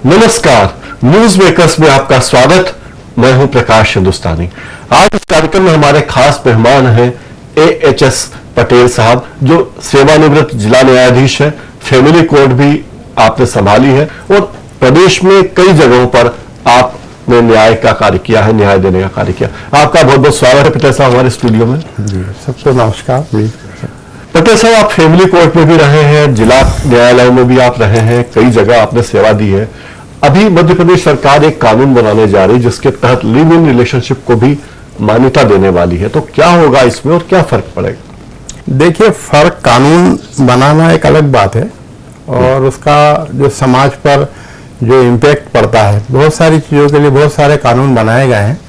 नमस्कार, news makers में आपका स्वागत। मैं हूं प्रकाश हिंदुस्तानी। आज इस कार्यक्रम में हमारे खास मेहमान हैं AHS पटेल साहब, जो सेवानिवृत्त जिला न्यायाधीश है। फैमिली कोर्ट भी आपने संभाली है और प्रदेश में कई जगहों पर आपने न्याय का कार्य किया है, न्याय देने का कार्य किया। आपका बहुत बहुत स्वागत है पटेल साहब हमारे स्टूडियो में। जी, सबको नमस्कार। पटेल साहब, आप फैमिली कोर्ट में भी रहे हैं, जिला न्यायालय में भी आप रहे हैं, कई जगह आपने सेवा दी है। अभी मध्य प्रदेश सरकार एक कानून बनाने जा रही है जिसके तहत लिव इन रिलेशनशिप को भी मान्यता देने वाली है, तो क्या होगा इसमें और क्या फर्क पड़ेगा? देखिए, फर्क कानून बनाना एक अलग बात है और उसका जो समाज पर जो इम्पैक्ट पड़ता है, बहुत सारी चीज़ों के लिए बहुत सारे कानून बनाए गए हैं,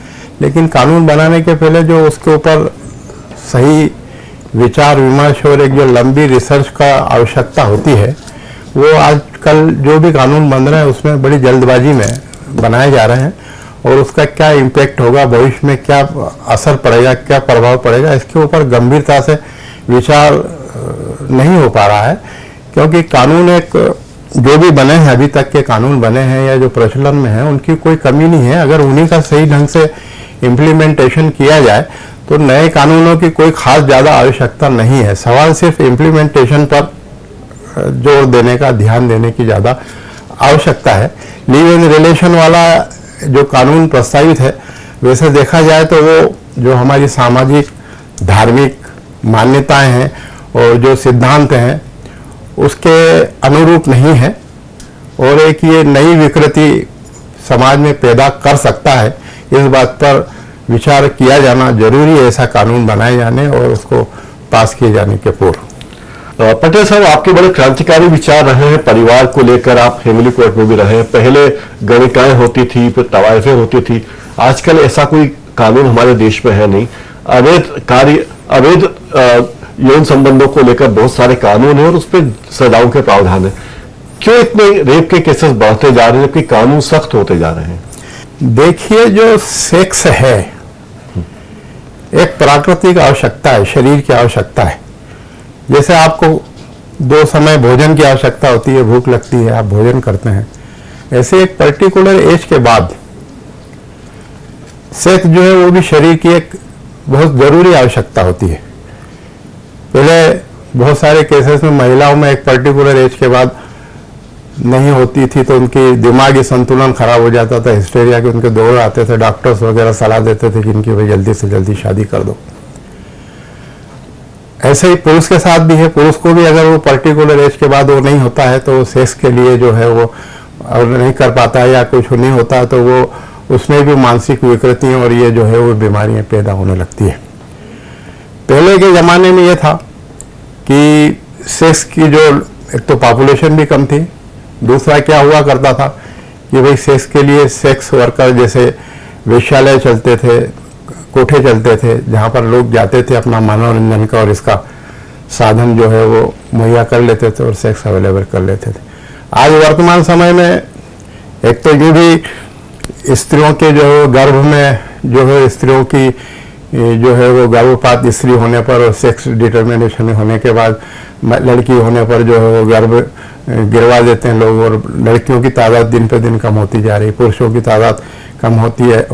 लेकिन कानून बनाने के पहले जो उसके ऊपर सही विचार विमर्श और एक जो लंबी रिसर्च का आवश्यकता होती है, वो आजकल जो भी कानून बन रहे हैं उसमें बड़ी जल्दबाजी में बनाए जा रहे हैं और उसका क्या इम्पैक्ट होगा, भविष्य में क्या असर पड़ेगा, क्या प्रभाव पड़ेगा, इसके ऊपर गंभीरता से विचार नहीं हो पा रहा है। क्योंकि कानून एक जो भी बने हैं, अभी तक के कानून बने हैं या जो प्रचलन में है, उनकी कोई कमी नहीं है। अगर उन्हीं का सही ढंग से इम्प्लीमेंटेशन किया जाए तो नए कानूनों की कोई खास ज़्यादा आवश्यकता नहीं है। सवाल सिर्फ इम्प्लीमेंटेशन पर जोर देने का, ध्यान देने की ज़्यादा आवश्यकता है। लिव इन रिलेशन वाला जो कानून प्रस्तावित है, वैसे देखा जाए तो वो जो हमारी सामाजिक धार्मिक मान्यताएं हैं और जो सिद्धांत हैं उसके अनुरूप नहीं है और एक ये नई विकृति समाज में पैदा कर सकता है। इस बात पर विचार किया जाना जरूरी है, ऐसा कानून बनाए जाने और उसको पास किए जाने के पूर्व। पटेल साहब, आपके बड़े क्रांतिकारी विचार रहे हैं परिवार को लेकर। आप फैमिली कोर्ट में भी रहे हैं। पहले गणिकाएं होती थी, फिर तवायफें होती थी। आजकल ऐसा कोई कानून हमारे देश में है नहीं। अवैध यौन संबंधों को लेकर बहुत सारे कानून है और उस पर सजाओं के प्रावधान है। क्यों इतने रेप के केसेस बढ़ते जा रहे हैं जबकि कानून सख्त होते जा रहे हैं? देखिए, जो सेक्स है एक प्राकृतिक आवश्यकता है, शरीर की आवश्यकता है। जैसे आपको 2 समय भोजन की आवश्यकता होती है, भूख लगती है, आप भोजन करते हैं, ऐसे एक पर्टिकुलर एज के बाद सेक्स जो है वो भी शरीर की एक बहुत जरूरी आवश्यकता होती है। पहले बहुत सारे केसेस में महिलाओं में एक पर्टिकुलर एज के बाद नहीं होती थी तो उनकी दिमागी संतुलन खराब हो जाता था, हिस्टेरिया के उनके दौर आते थे, डॉक्टर्स वगैरह सलाह देते थे कि इनकी भाई जल्दी से जल्दी शादी कर दो। ऐसे ही पुरुष के साथ भी है। पुरुष को भी अगर वो पर्टिकुलर एज के बाद वो नहीं होता है तो सेक्स के लिए जो है वो अगर नहीं कर पाता है या कुछ नहीं होता है तो वो उसमें भी मानसिक विकृतियां और ये जो है वो बीमारियां पैदा होने लगती है। पहले के ज़माने में ये था कि सेक्स की जो एक तो पॉपुलेशन भी कम थी, दूसरा क्या हुआ करता था कि भाई सेक्स के लिए सेक्स वर्कर जैसे वेश्यालय चलते थे, कोठे चलते थे, जहाँ पर लोग जाते थे अपना मनोरंजन का और इसका साधन जो है वो मुहैया कर लेते थे और सेक्स अवेलेबल कर लेते थे। आज वर्तमान समय में एक तो ये भी स्त्रियों के जो गर्भ में जो है स्त्रियों की जो है वो गर्भपात स्त्री होने पर और सेक्स डिटर्मिनेशन होने के बाद लड़की होने पर जो है वो गर्भ गिरवा देते हैं लोग और लड़कियों की तादाद दिन पे दिन कम होती जा रही है, पुरुषों की तादाद कम होती है,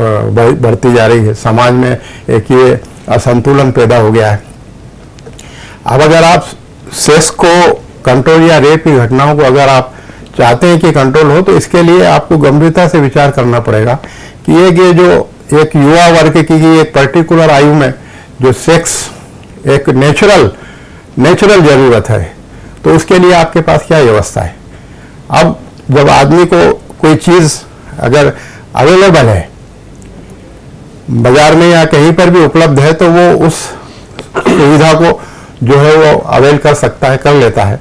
बढ़ती जा रही है। समाज में एक ये असंतुलन पैदा हो गया है। अब अगर आप सेक्स को कंट्रोल या रेप की घटनाओं को अगर आप चाहते हैं कि कंट्रोल हो तो इसके लिए आपको गंभीरता से विचार करना पड़ेगा कि ये जो एक युवा वर्ग की एक पर्टिकुलर आयु में जो सेक्स एक नेचुरल जरूरत है तो उसके लिए आपके पास क्या व्यवस्था है। अब जब आदमी को कोई चीज अगर अवेलेबल है बाजार में या कहीं पर भी उपलब्ध है तो वो उस सुविधा को जो है वो अवेल कर सकता है, कर लेता है।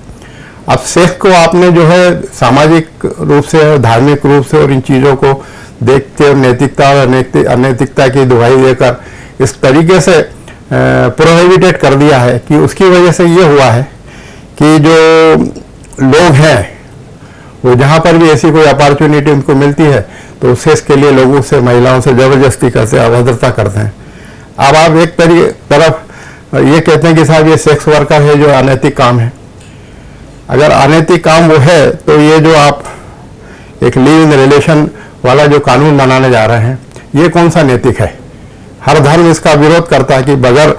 अब सेक्स को आपने जो है सामाजिक रूप से और धार्मिक रूप से और इन चीज़ों को देखते और नैतिकता और अनैतिकता की दुहाई देकर इस तरीके से प्रोहिबिटेड कर दिया है कि उसकी वजह से ये हुआ है कि जो लोग हैं वो जहाँ पर भी ऐसी कोई अपॉर्चुनिटी उनको मिलती है तो सेक्स के लिए लोगों से, महिलाओं से जबरदस्ती करते हैं, अभद्रता करते हैं। अब आप एक तरफ ये कहते हैं कि साहब ये सेक्स वर्कर है जो अनैतिक काम है। अगर अनैतिक काम वो है तो ये जो आप एक लिव इन रिलेशन वाला जो कानून बनाने जा रहे हैं, ये कौन सा नैतिक है? हर धर्म इसका विरोध करता है कि बगैर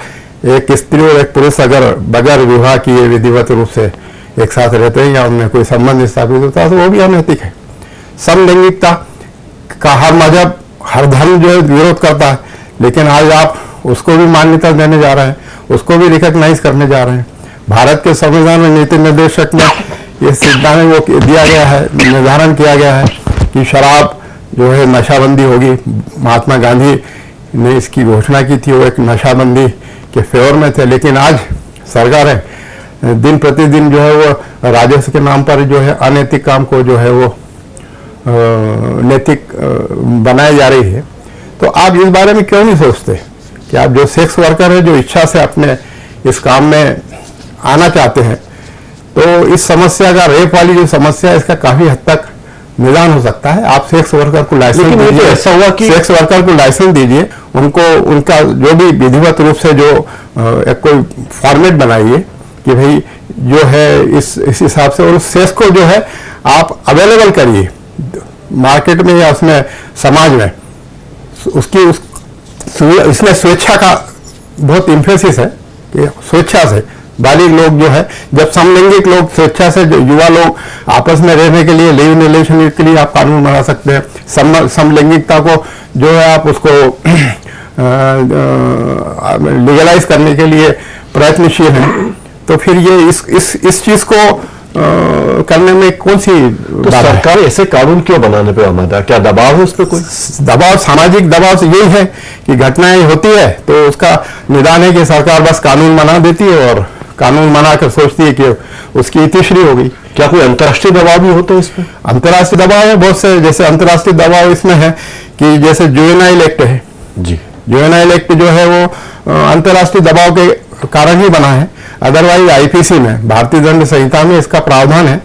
एक स्त्री और एक पुरुष अगर बगैर विवाह किए विधिवत रूप से एक साथ रहते हैं या उनमें कोई संबंध स्थापित होता है तो वो भी अनैतिक है। समलैंगिकता का हर मजहब, हर धर्म जो है विरोध करता है, लेकिन आज आप उसको भी मान्यता देने जा रहे हैं, उसको भी रिकॉग्नाइज करने जा रहे हैं। भारत के संविधान में नीति निर्देशक में ये सिद्धांत वो दिया गया है, निर्धारण किया गया है कि शराब जो है नशाबंदी होगी। महात्मा गांधी ने इसकी घोषणा की थी, वो एक नशाबंदी के फेवर में थे, लेकिन आज सरकारें दिन प्रतिदिन जो है वो राजस्व के नाम पर जो है अनैतिक काम को जो है वो नैतिक बनाई जा रही है। तो आप इस बारे में क्यों नहीं सोचते कि आप जो सेक्स वर्कर है, जो इच्छा से अपने इस काम में आना चाहते हैं, तो इस समस्या का, रेप वाली जो समस्या है, इसका काफी हद तक निदान हो सकता है। आप सेक्स वर्कर को लाइसेंस दीजिए, ऐसा हुआ कि सेक्स वर्कर को लाइसेंस दीजिए, उनको उनका जो भी विधिवत रूप से जो एक कोई फॉर्मेट बनाइए कि भाई जो है इस हिसाब से, और उस सेक्स को जो है आप अवेलेबल करिए मार्केट में या उसमें समाज में। उसकी इसमें स्वेच्छा का बहुत इम्फेसिस है कि स्वेच्छा से बालिग लोग जो है, जब समलैंगिक लोग स्वेच्छा से, जो युवा लोग आपस में रहने के लिए, लिव इन रिलेशन के लिए आप कानून बना सकते हैं। समलैंगिकता को जो है आप उसको लीगलाइज करने के लिए प्रयत्नशील हैं, तो फिर ये इस चीज को करने में कौन सी तो सरकार ऐसे कानून क्यों बनाने पे आमादा? क्या दबाव है उस पर? कोई दबाव, सामाजिक दबाव से यही है कि घटनाएं होती है तो उसका निदान है कि सरकार बस कानून बना देती है और कानून बनाकर सोचती है कि उसकी इतिश्री हो गई। क्या कोई अंतर्राष्ट्रीय दबाव भी होता है इसमें? अंतर्राष्ट्रीय दबाव है बहुत से। जैसे अंतर्राष्ट्रीय दबाव इसमें है कि जैसे जुवेनाइल एक्ट है जी, जुवेनाइल एक्ट जो है वो अंतर्राष्ट्रीय दबाव के कारण ही बना है। अदरवाइज आईपीसी में, भारतीय दंड संहिता में इसका प्रावधान है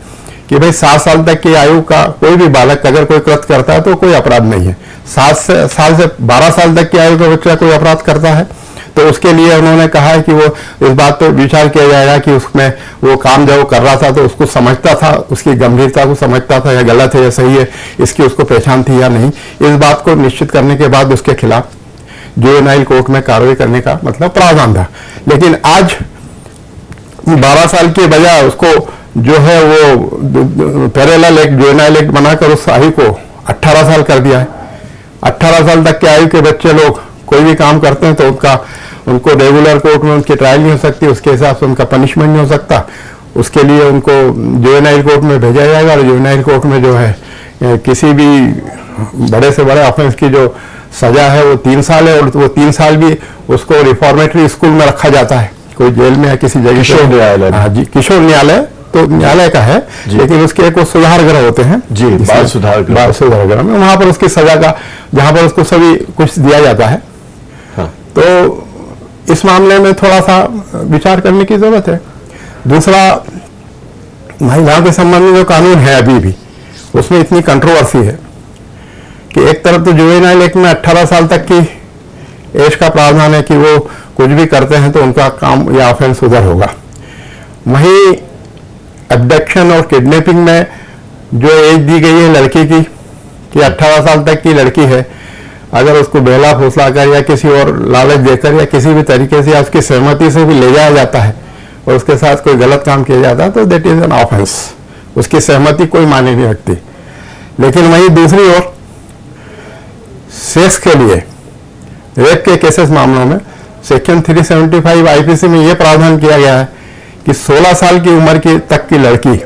कि भाई 7 साल तक की आयु का कोई भी बालक अगर कोई कृत्य करता है तो कोई अपराध नहीं है। 7 साल से 12 साल तक की आयु का बच्चा कोई अपराध करता है तो उसके लिए उन्होंने कहा है कि वो इस बात पर विचार किया जाएगा कि उसमें वो काम जब वो कर रहा था तो उसको समझता था, उसकी गंभीरता को समझता था, या गलत है या सही है, इसकी उसको पहचान थी या नहीं। इस बात को निश्चित करने के बाद उसके खिलाफ जुवेनाइल कोर्ट में कार्रवाई करने का मतलब प्रावधान था। लेकिन आज 12 साल के बजाय उसको जो है वो पैरेलल एक्ट, जुवेनाइल एक्ट बनाकर उस आयु को 18 साल कर दिया है। 18 साल तक के आयु के बच्चे लोग कोई भी काम करते हैं तो उनको रेगुलर कोर्ट में उनकी ट्रायल नहीं हो सकती, उसके हिसाब से उनका पनिशमेंट नहीं हो सकता। उसके लिए उनको जुवेनाइल कोर्ट में भेजा जाएगा और जुवेनाइल कोर्ट में जो है किसी भी बड़े से बड़े ऑफेंस की जो सजा है वो 3 साल है, और वो 3 साल भी उसको रिफॉर्मेटरी स्कूल में रखा जाता है, कोई जेल में या किसी जगह। किशोर न्यायालय? हाँ जी, किशोर न्यायालय तो न्यायालय का है, लेकिन उसके एक सुधार गृह होते हैं जी, बाल सुधार गृह में, वहां पर उसकी सजा का, जहां पर उसको सभी कुछ दिया जाता है। हाँ। तो इस मामले में थोड़ा सा विचार करने की जरूरत है। दूसरा, महिलाओं के संबंध में जो कानून है अभी भी, उसमें इतनी कंट्रोवर्सी है कि एक तरफ तो जुवेनाइल एक्ट में 18 साल तक की एज का प्रावधान है कि वो कुछ भी करते हैं तो उनका काम या ऑफेंस उधर होगा। वहीं अबडक्शन और किडनैपिंग में जो एज दी गई है लड़की की कि 18 साल तक की लड़की है, अगर उसको बहला फुसला कर या किसी और लालच देकर या किसी भी तरीके से या उसकी सहमति से भी ले जाया जाता है और उसके साथ कोई गलत काम किया जाता है तो दैट इज एन ऑफेंस। उसकी सहमति कोई मायने नहीं रखती। लेकिन वहीं दूसरी ओर सेक्स के लिए रेप के केसेस मामलों में सेक्शन 375 आईपीसी में यह प्रावधान किया गया है कि 16 साल की उम्र की तक की लड़की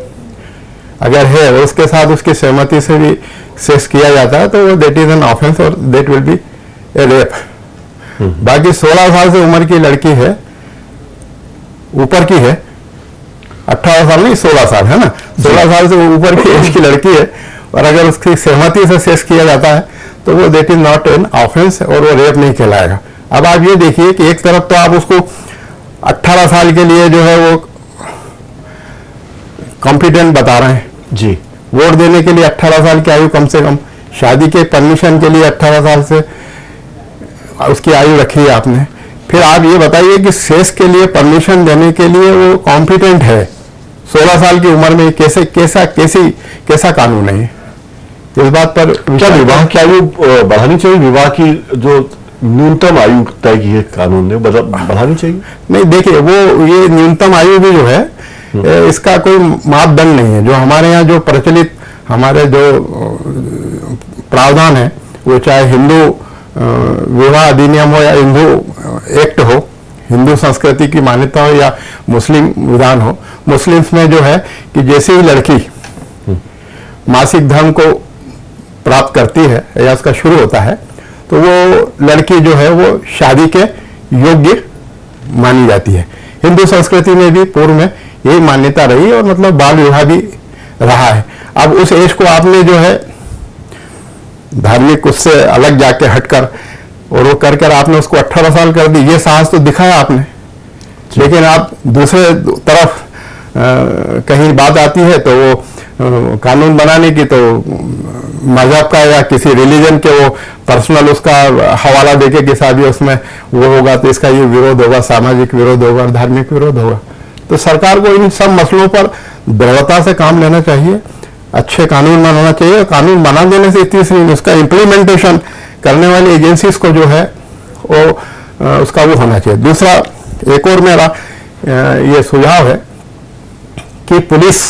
अगर है और उसके साथ उसकी सहमति से भी सेक्स किया जाता है तो वो दैट इज एन ऑफेंस और that will be A rape. बाकी 16 साल से उम्र की लड़की है, ऊपर की है, 18 साल नहीं 16 साल है ना, 16 साल से ऊपर की एज की लड़की है और अगर उसकी सहमति से सेक्स किया जाता है तो वो that is not an offence और वो रेप नहीं कहलाएगा। अब आप ये देखिए कि एक तरफ तो आप उसको 18 साल के लिए जो है वो कॉम्पिटेंट बता रहे हैं जी, वोट देने के लिए 18 साल की आयु कम से कम, शादी के परमिशन के लिए 18 साल से उसकी आयु रखी है आपने। फिर आप ये बताइए कि सेक्स के लिए परमिशन देने के लिए वो कॉम्पिटेंट है 16 साल की उम्र में, कैसा कानून है इस बात पर क्या विवाह की आयु बढ़ानी चाहिए? विवाह की जो न्यूनतम आयु तय की है कानून ने, बढ़ानी चाहिए? नहीं, देखिए वो ये न्यूनतम आयु भी जो है इसका कोई मापदंड नहीं है। जो हमारे यहाँ जो प्रचलित हमारे जो प्रावधान है, वो चाहे हिंदू विवाह अधिनियम हो या हिंदू एक्ट हो, हिंदू संस्कृति की मान्यता हो या मुस्लिम विधान हो, मुस्लिम्स में जो है कि जैसे ही लड़की मासिक धर्म को प्राप्त करती है या उसका शुरू होता है, तो वो लड़की जो है वो शादी के योग्य मानी जाती है। हिंदू संस्कृति में भी पूर्व में यही मान्यता रही और मतलब बाल विवाह भी रहा है। अब उस एज को आपने जो है धार्मिक उससे अलग जाके हटकर और वो कर आपने उसको 18 साल कर दी, ये साहस तो दिखाया आपने। लेकिन आप दूसरे तरफ कहीं बात आती है तो वो कानून बनाने की, तो मजहब का या किसी रिलीजन के वो पर्सनल उसका हवाला देके कि शादी उसमें वो होगा तो इसका ये विरोध होगा, सामाजिक विरोध होगा, धार्मिक विरोध होगा। तो सरकार को इन सब मसलों पर दृढ़ता से काम लेना चाहिए, अच्छे कानून बनाना चाहिए। और कानून बना देने से तीसरी उसका इम्प्लीमेंटेशन करने वाली एजेंसीज को जो है वो उसका वो होना चाहिए। दूसरा एक और मेरा ये सुझाव है कि पुलिस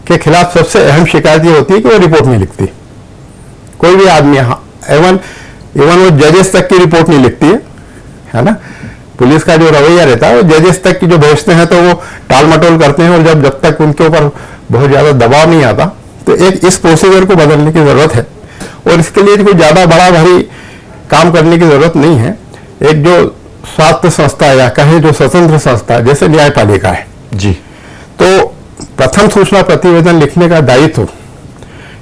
के खिलाफ सबसे अहम शिकायत ये होती है कि वो रिपोर्ट नहीं लिखती। कोई भी आदमी, इवन वो जजेस तक की रिपोर्ट नहीं लिखती है ना। पुलिस का जो रवैया रहता है वो जजेस तक की जो भेजते हैं तो वो टाल मटोल करते हैं, और जब तक उनके ऊपर बहुत ज्यादा दबाव नहीं आता, तो एक इस प्रोसीजर को बदलने की जरूरत है। और इसके लिए कोई ज्यादा बड़ा भारी काम करने की जरूरत नहीं है। एक जो स्वायत्त संस्था या कहें जो स्वतंत्र संस्था जैसे न्यायपालिका है जी, तो प्रथम सूचना प्रतिवेदन लिखने का दायित्व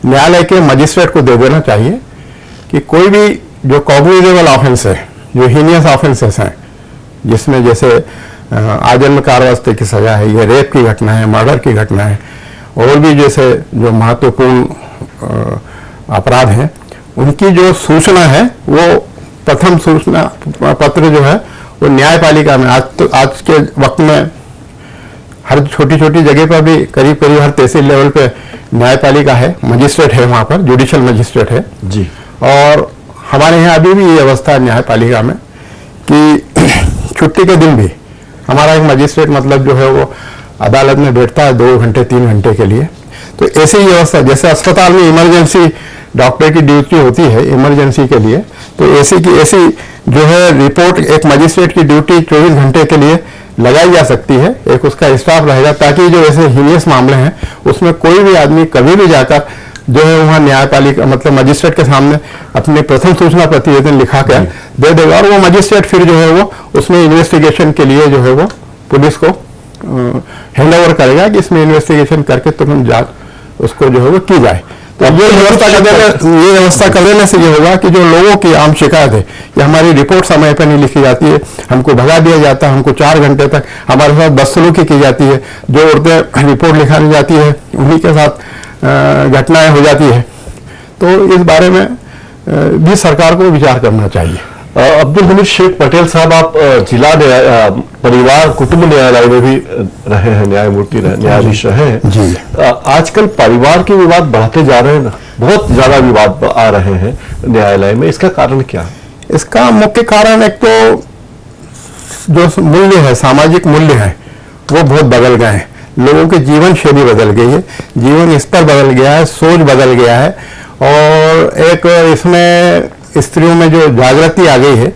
न्यायालय के मजिस्ट्रेट को दे देना चाहिए कि कोई भी जो कॉग्निजेबल ऑफेंस है, जो हीनियस ऑफेंसेस हैं, जिसमें जैसे आजन्म कारावास की सजा है, ये रेप की घटना है, मर्डर की घटना है, और भी जैसे जो महत्वपूर्ण अपराध हैं, उनकी जो सूचना है वो प्रथम सूचना पत्र जो है वो न्यायपालिका में आज के वक्त में हर छोटी छोटी जगह पर भी करीब करीब हर तहसील लेवल पे न्यायपालिका है, मजिस्ट्रेट है, वहां पर जुडिशियल मजिस्ट्रेट है जी। और हमारे यहाँ अभी भी ये व्यवस्था है न्यायपालिका में कि छुट्टी के दिन भी हमारा एक मजिस्ट्रेट मतलब जो है वो अदालत में बैठता है 2 घंटे 3 घंटे के लिए। तो ऐसे ही व्यवस्था, जैसे अस्पताल में इमरजेंसी डॉक्टर की ड्यूटी होती है इमरजेंसी के लिए, तो ऐसी की ऐसी जो है रिपोर्ट एक मजिस्ट्रेट की ड्यूटी 24 घंटे के लिए लगाई जा सकती है। एक उसका स्टाफ रहेगा ताकि जो ऐसे हीनियस मामले हैं उसमें कोई भी आदमी कभी भी जाकर जो है वहाँ न्यायपालिका मतलब मजिस्ट्रेट के सामने अपने प्रथम सूचना प्रतिवेदन लिखा कर दे देगा, और वो मजिस्ट्रेट फिर जो है वो उसमें इन्वेस्टिगेशन के लिए जो है वो पुलिस को हैंड ओवर करेगा कि इसमें इन्वेस्टिगेशन करके तुरंत जांच उसको जो है वो की जाए। तो ये व्यवस्था कर देने से ये होगा कि जो लोगों की आम शिकायत है कि हमारी रिपोर्ट समय पर नहीं लिखी जाती है, हमको भगा दिया जाता है, हमको 4 घंटे तक हमारे साथ बदसलूकी की जाती है, जो औरतें रिपोर्ट लिखाने जाती है उन्हीं के साथ घटनाएं हो जाती है, तो इस बारे में भी सरकार को विचार करना चाहिए। अब्दुल हमीद शेख पटेल साहब, आप जिला परिवार कुटुंब न्यायालय में भी रहे हैं, न्यायमूर्ति न्यायाधीश रहे हैं जी। आजकल परिवार के विवाद बढ़ते जा रहे हैं ना, बहुत ज्यादा विवाद आ रहे हैं न्यायालय में, इसका कारण क्या है? इसका मुख्य कारण एक तो जो मूल्य है, सामाजिक मूल्य है, वो बहुत बदल गए हैं। लोगों की जीवन शैली बदल गई है, जीवन स्तर बदल गया है, सोच बदल गया है, और एक इसमें स्त्रियों में जो जागृति आ गई है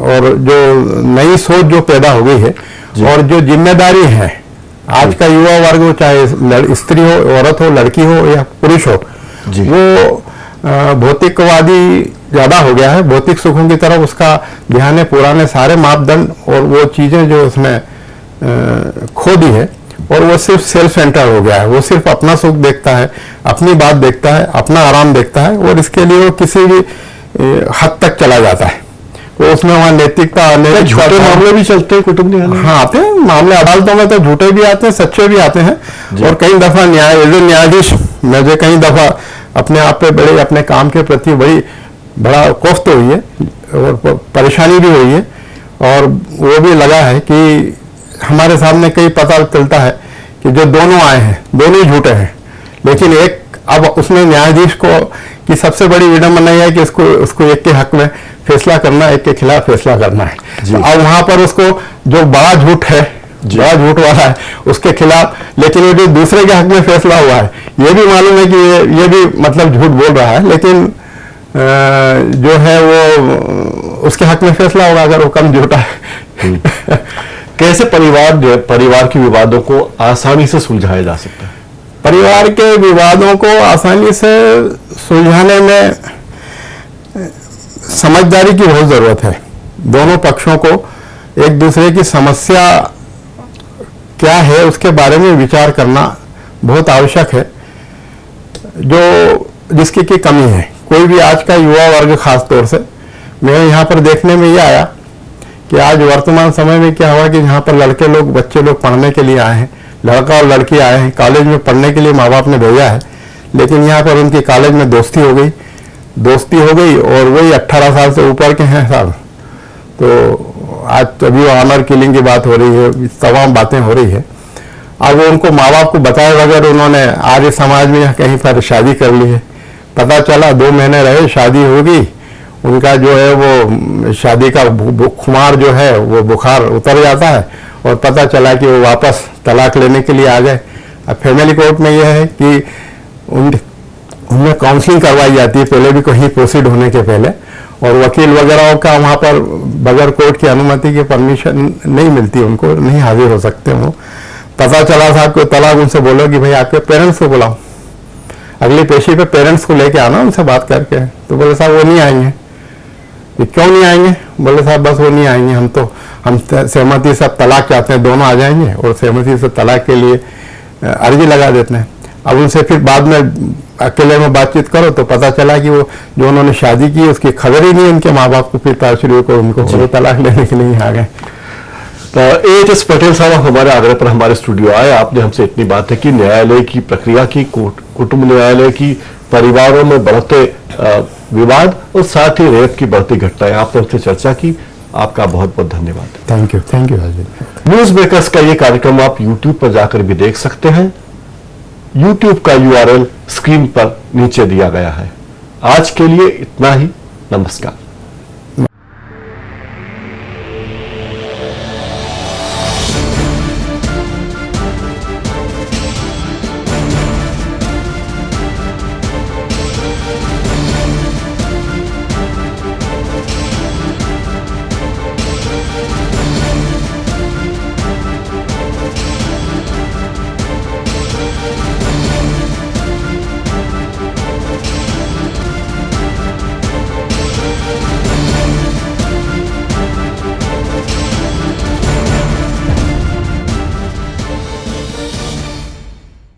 और जो नई सोच जो पैदा हो गई है, और जो जिम्मेदारी है आज का युवा वर्ग हो, चाहे स्त्री हो, औरत हो, लड़की हो या पुरुष हो, वो भौतिकवादी ज्यादा हो गया है। भौतिक सुखों की तरफ उसका ध्यान है, पुराने सारे मापदंड और वो चीजें जो उसने खो दी है, और वो सिर्फ सेल्फ सेंटर हो गया है। वो सिर्फ अपना सुख देखता है, अपनी बात देखता है, अपना आराम देखता है, और इसके लिए वो किसी भी हद तक चला जाता है। तो उसमें वहाँ नैतिकता, झूठे मामले भी चलते हैं कुटुंब न्यायालय? हाँ, आते हैं मामले अदालतों में, तो झूठे भी आते हैं, सच्चे भी आते हैं। और कई दफा न्यायाधीश मुझे कई दफा अपने आप पे बड़े अपने काम के प्रति बड़ा कोफ्त हुई है और परेशानी भी हुई है, और वो भी लगा है कि हमारे सामने कई पता चलता है कि जो दोनों आए हैं दोनों ही झूठे हैं, लेकिन एक अब उसमें न्यायाधीश को की सबसे बड़ी विडंबना यह है कि उसको एक के हक में फैसला करना, एक के खिलाफ फैसला करना है। तो अब वहां पर उसको जो बड़ा झूठ है, बड़ा झूठ वाला है, उसके खिलाफ, लेकिन ये जो दूसरे के हक में फैसला हुआ है, ये भी मालूम है कि ये भी मतलब झूठ बोल रहा है, लेकिन जो है वो उसके हक में फैसला होगा अगर वो कम झूठा है। कैसे परिवार के विवादों को आसानी से सुलझाया जा सकता है? परिवार के विवादों को आसानी से सुलझाने में समझदारी की बहुत जरूरत है। दोनों पक्षों को एक दूसरे की समस्या क्या है उसके बारे में विचार करना बहुत आवश्यक है, जो जिसकी की कमी है। कोई भी आज का युवा वर्ग खास तौर से मेरे यहाँ पर देखने में ये आया कि आज वर्तमान समय में क्या हुआ कि यहाँ पर लड़के लोग, बच्चे लोग पढ़ने के लिए आए हैं, लड़का और लड़की आए हैं, कॉलेज में पढ़ने के लिए माँ बाप ने भेजा है, लेकिन यहाँ पर उनकी कॉलेज में दोस्ती हो गई और वही 18 साल से ऊपर के हैं साहब। तो आज तो अभी ऑनर किलिंग की बात हो रही है, तमाम बातें हो रही है। अब वो उनको माँ बाप को बताए बगैर उन्होंने आर्य समाज में कहीं पर शादी कर ली है। पता चला 2 महीने रहे, शादी होगी, उनका जो है वो शादी का खुमार जो है वो बुखार उतर जाता है और पता चला कि वो वापस तलाक लेने के लिए आ गए। अब फैमिली कोर्ट में यह है कि उनमें काउंसलिंग करवाई जाती है पहले भी कहीं प्रोसीड होने के पहले, और वकील वगैरह का वहाँ पर बगैर कोर्ट की अनुमति की परमिशन नहीं मिलती, उनको नहीं हाजिर हो सकते वो। पता चला साहब को तलाक, उनसे बोलो कि भाई आपके पेरेंट्स को बुलाओ, अगली पेशी पे पेरेंट्स को लेके आना उनसे बात करके। तो बोले साहब वो नहीं आएंगे। क्यों नहीं आएंगे? बोले साहब बस वो नहीं आएंगे, हम सहमति से तलाक चाहते हैं, दोनों आ जाएंगे और सहमति से तलाक के लिए अर्जी लगा देते हैं। अब उनसे फिर बाद में अकेले में बातचीत करो तो पता चला कि वो जो उन्होंने शादी की उसकी खबर ही नहीं उनके माँ बाप को, फिर ताशरी को उनको वो तलाक लेने के लिए आ गए। AHS पटेल साहब हमारे आग्रह पर हमारे स्टूडियो आए, आपने हमसे इतनी बातें की, न्यायालय की प्रक्रिया की, कुटुंब न्यायालय की, परिवारों में बढ़ते विवाद और साथ ही रेप की बढ़ती घटनाएं, आपने हमसे चर्चा की। आपका बहुत बहुत धन्यवाद। Thank you Rajiv. News makers का ये कार्यक्रम आप YouTube पर जाकर भी देख सकते हैं। YouTube का URL स्क्रीन पर नीचे दिया गया है। आज के लिए इतना ही, नमस्कार।